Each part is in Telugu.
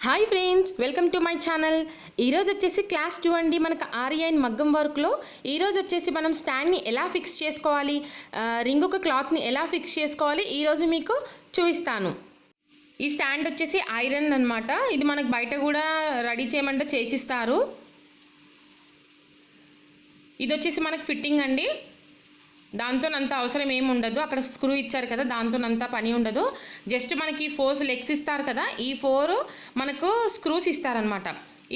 Hi friends, welcome to my channel. ఈరోజు వచ్చేసి క్లాస్ 2 అండి. మనకు ఆర్ఐన్ మగ్గం వర్క్లో ఈరోజు వచ్చేసి మనం స్టాండ్ని ఎలా ఫిక్స్ చేసుకోవాలి, రింగుకు క్లాత్ని ఎలా ఫిక్స్ చేసుకోవాలి ఈరోజు మీకు చూపిస్తాను. ఈ స్టాండ్ వచ్చేసి ఐరన్ అన్నమాట. ఇది మనకు బయట కూడా రెడీ చేయమంటే చేసిస్తారు. ఇది వచ్చేసి మనకు ఫిట్టింగ్ అండి. దాంతోనంత అవసరం ఏమి ఉండదు. అక్కడ స్క్రూ ఇచ్చారు కదా, దాంతోనంత పని ఉండదు. జస్ట్ మనకి 4 లెగ్స్ ఇస్తారు కదా, ఈ 4 మనకు స్క్రూస్ ఇస్తారనమాట.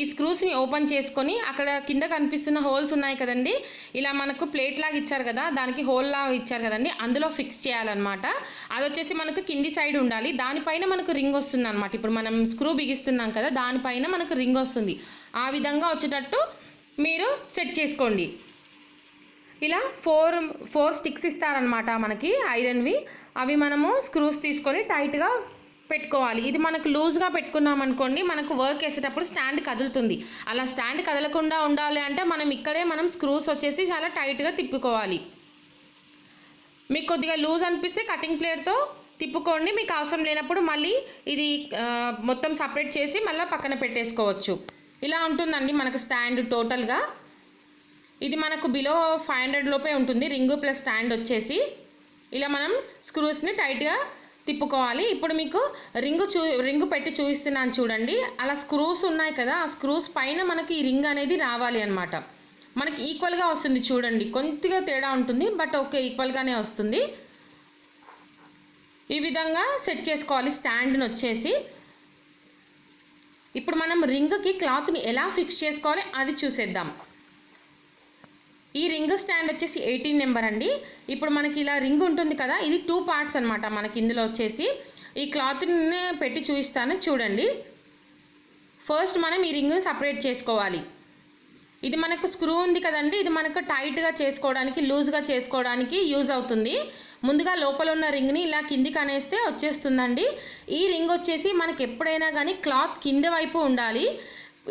ఈ స్క్రూస్ని ఓపెన్ చేసుకొని అక్కడ కింద కనిపిస్తున్న హోల్స్ ఉన్నాయి కదండి, ఇలా మనకు ప్లేట్ లాగా ఇచ్చారు కదా, దానికి హోల్ లాగా ఇచ్చారు కదండి, అందులో ఫిక్స్ చేయాలన్నమాట. అది వచ్చేసి మనకు కింది సైడ్ ఉండాలి. దానిపైన మనకు రింగ్ వస్తుంది అనమాట. ఇప్పుడు మనం స్క్రూ బిగిస్తున్నాం కదా, దానిపైన మనకు రింగ్ వస్తుంది. ఆ విధంగా వచ్చేటట్టు మీరు సెట్ చేసుకోండి. ఇలా 4 స్టిక్స్ ఇస్తారనమాట మనకి ఐరన్వి. అవి మనము స్క్రూస్ తీసుకొని టైట్గా పెట్టుకోవాలి. ఇది మనకు లూజ్గా పెట్టుకున్నాం అనుకోండి, మనకు వర్క్ వేసేటప్పుడు స్టాండ్ కదులుతుంది. అలా స్టాండ్ కదలకుండా ఉండాలి అంటే మనం స్క్రూస్ వచ్చేసి చాలా టైట్గా తిప్పుకోవాలి. మీకు కొద్దిగా లూజ్ అనిపిస్తే కటింగ్ ప్లేట్తో తిప్పుకోండి. మీకు అవసరం లేనప్పుడు మళ్ళీ ఇది మొత్తం సపరేట్ చేసి మళ్ళీ పక్కన పెట్టేసుకోవచ్చు. ఇలా ఉంటుందండి మనకు స్టాండ్ టోటల్గా. ఇది మనకు బిలో 500 లోపే ఉంటుంది, రింగు ప్లస్ స్టాండ్ వచ్చేసి. ఇలా మనం స్క్రూస్ని టైట్గా తిప్పుకోవాలి. ఇప్పుడు మీకు రింగు పెట్టి చూపిస్తున్నాను చూడండి. అలా స్క్రూస్ ఉన్నాయి కదా, ఆ స్క్రూస్ పైన మనకి ఈ రింగ్ అనేది రావాలి అనమాట. మనకి ఈక్వల్గా వస్తుంది చూడండి. కొద్దిగా తేడా ఉంటుంది, బట్ ఓకే, ఈక్వల్గానే వస్తుంది. ఈ విధంగా సెట్ చేసుకోవాలి స్టాండ్ని వచ్చేసి. ఇప్పుడు మనం రింగ్కి క్లాత్ని ఎలా ఫిక్స్ చేసుకోవాలి అది చూసేద్దాం. ఈ రింగ్ స్టాండ్ వచ్చేసి 18 నెంబర్ అండి. ఇప్పుడు మనకి ఇలా రింగ్ ఉంటుంది కదా, ఇది 2 పార్ట్స్ అనమాట మనకి. ఇందులో వచ్చేసి ఈ క్లాత్ని పెట్టి చూపిస్తాను చూడండి. ఫస్ట్ మనం ఈ రింగ్ని సపరేట్ చేసుకోవాలి. ఇది మనకు స్క్రూ ఉంది కదండి, ఇది మనకు టైట్గా చేసుకోవడానికి, లూజ్గా చేసుకోవడానికి యూజ్ అవుతుంది. ముందుగా లోపల ఉన్న రింగ్ని ఇలా కిందికి అనేస్తే వచ్చేస్తుందండి. ఈ రింగ్ వచ్చేసి మనకి ఎప్పుడైనా కానీ క్లాత్ కింద వైపు ఉండాలి.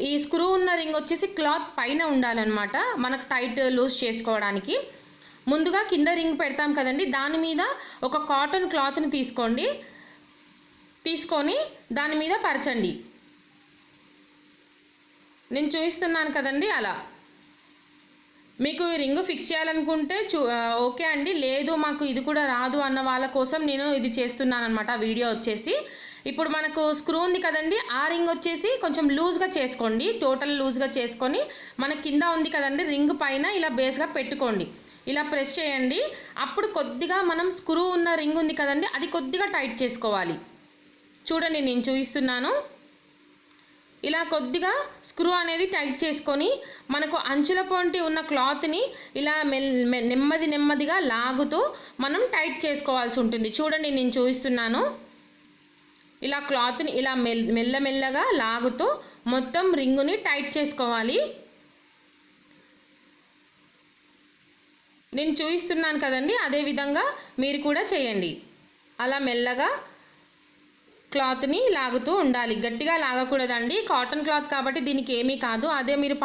ఈ స్క్రూ ఉన్న రింగ్ వచ్చేసి క్లాత్ పైన ఉండాలన్నమాట, మనకు టైట్ లూజ్ చేసుకోవడానికి. ముందుగా కింద రింగ్ పెడతాం కదండి, దాని మీద ఒక కాటన్ క్లాత్ని తీసుకొని దాని మీద పరచండి. నేను చూపిస్తున్నాను కదండి అలా. మీకు రింగ్ ఫిక్స్ చేయాలనుకుంటే ఓకే అండి, లేదు మాకు ఇది కూడా రాదు అన్న వాళ్ళ కోసం నేను ఇది చేస్తున్నాను అనమాట వీడియో వచ్చేసి. ఇప్పుడు మనకు స్క్రూ ఉంది కదండి, ఆ రింగ్ వచ్చేసి కొంచెం లూజ్గా చేసుకోండి, టోటల్ లూజ్గా చేసుకొని మన కింద ఉంది కదండి రింగ్ పైన ఇలా బేస్గా పెట్టుకోండి. ఇలా ప్రెస్ చేయండి. అప్పుడు కొద్దిగా మనం స్క్రూ ఉన్న రింగ్ ఉంది కదండి, అది కొద్దిగా టైట్ చేసుకోవాలి. చూడండి నేను చూపిస్తున్నాను. ఇలా కొద్దిగా స్క్రూ అనేది టైట్ చేసుకొని మనకు అంచుల పొంటి ఉన్న క్లాత్ని ఇలా నెమ్మదిగా లాగుతూ మనం టైట్ చేసుకోవాల్సి ఉంటుంది. చూడండి నేను చూపిస్తున్నాను. ఇలా క్లాత్ని ఇలా మెల్లగా లాగుతూ మొత్తం రింగుని టైట్ చేసుకోవాలి. నేను చూపిస్తున్నాను కదండి, అదేవిధంగా మీరు కూడా చేయండి. అలా మెల్లగా క్లాత్ని లాగుతూ ఉండాలి. గట్టిగా లాగకూడదండి, కాటన్ క్లాత్ కాబట్టి దీనికి ఏమీ కాదు. అదే మీరు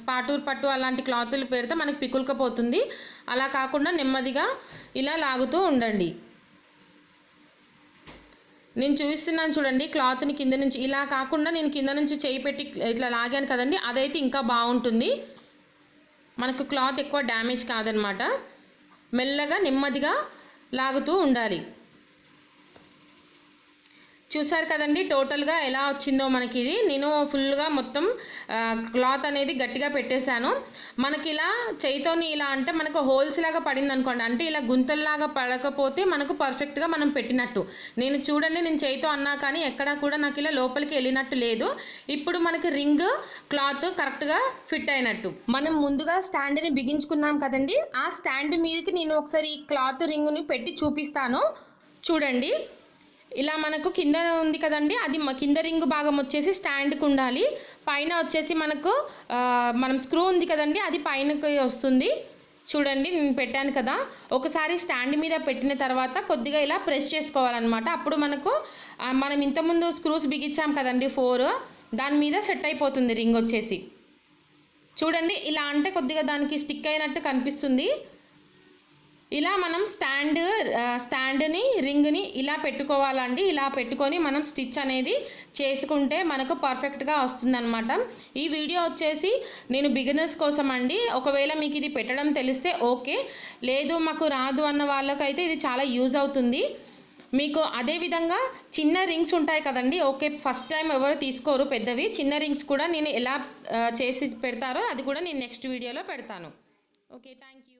పాటూర్ పట్టు అలాంటి క్లాతులు పెడితే మనకు పికులుకపోతుంది. అలా కాకుండా నెమ్మదిగా ఇలా లాగుతూ ఉండండి. నేను చూపిస్తున్నాను చూడండి. క్లాత్ని కింద నుంచి ఇలా కాకుండా నేను కింద నుంచి చేయి పెట్టి ఇట్లా లాగాను కదండి, అదైతే ఇంకా బాగుంటుంది. మనకు క్లాత్ ఎక్కువ డ్యామేజ్ కాదనమాట. మెల్లగా నెమ్మదిగా లాగుతూ ఉండాలి. చూసారు కదండి టోటల్గా ఎలా వచ్చిందో మనకి. ఇది నేను ఫుల్గా మొత్తం క్లాత్ అనేది గట్టిగా పెట్టేశాను. మనకి ఇలా చేయితోని ఇలా అంటే మనకు హోల్స్ లాగా పడింది అనుకోండి, అంటే ఇలా గుంతల్లాగా పడకపోతే మనకు పర్ఫెక్ట్గా మనం పెట్టినట్టు. నేను చూడండి, నేను చేయితో అన్నా కానీ ఎక్కడా కూడా నాకు ఇలా లోపలికి వెళ్ళినట్టు లేదు. ఇప్పుడు మనకి రింగ్ క్లాత్ కరెక్ట్గా ఫిట్ అయినట్టు. మనం ముందుగా స్టాండ్ని బిగించుకున్నాం కదండి, ఆ స్టాండ్ మీదకి నేను ఒకసారి ఈ క్లాత్ రింగ్ని పెట్టి చూపిస్తాను చూడండి. ఇలా మనకు కింద ఉంది కదండి, అది కింద రింగ్ భాగం వచ్చేసి స్టాండ్కి ఉండాలి. పైన వచ్చేసి మనం స్క్రూ ఉంది కదండి, అది పైనకి వస్తుంది. చూడండి నేను పెట్టాను కదా, ఒకసారి స్టాండ్ మీద పెట్టిన తర్వాత కొద్దిగా ఇలా ప్రెస్ చేసుకోవాలన్నమాట. అప్పుడు మనం ఇంతకుముందు స్క్రూస్ బిగించాం కదండి 4, దాని మీద సెట్ అయిపోతుంది రింగ్ వచ్చేసి. చూడండి ఇలా అంటే కొద్దిగా దానికి స్టిక్ అయినట్టు కనిపిస్తుంది. ఇలా మనం స్టాండ్ని రింగ్ని ఇలా పెట్టుకోవాలండి. ఇలా పెట్టుకొని మనం స్టిచ్ అనేది చేసుకుంటే మనకు పర్ఫెక్ట్గా వస్తుందన్నమాట. ఈ వీడియో వచ్చేసి నేను బిగినర్స్ కోసం అండి. ఒకవేళ మీకు ఇది పెట్టడం తెలిస్తే ఓకే, లేదు మాకు రాదు అన్న వాళ్ళకైతే ఇది చాలా యూజ్ అవుతుంది మీకు. అదేవిధంగా చిన్న రింగ్స్ ఉంటాయి కదండి, ఓకే ఫస్ట్ టైం ఎవరు తీసుకోరు పెద్దవి. చిన్న రింగ్స్ కూడా నేను ఎలా చేసి పెడతారో అది కూడా నేను నెక్స్ట్ వీడియోలో పెడతాను. Okay, thank you.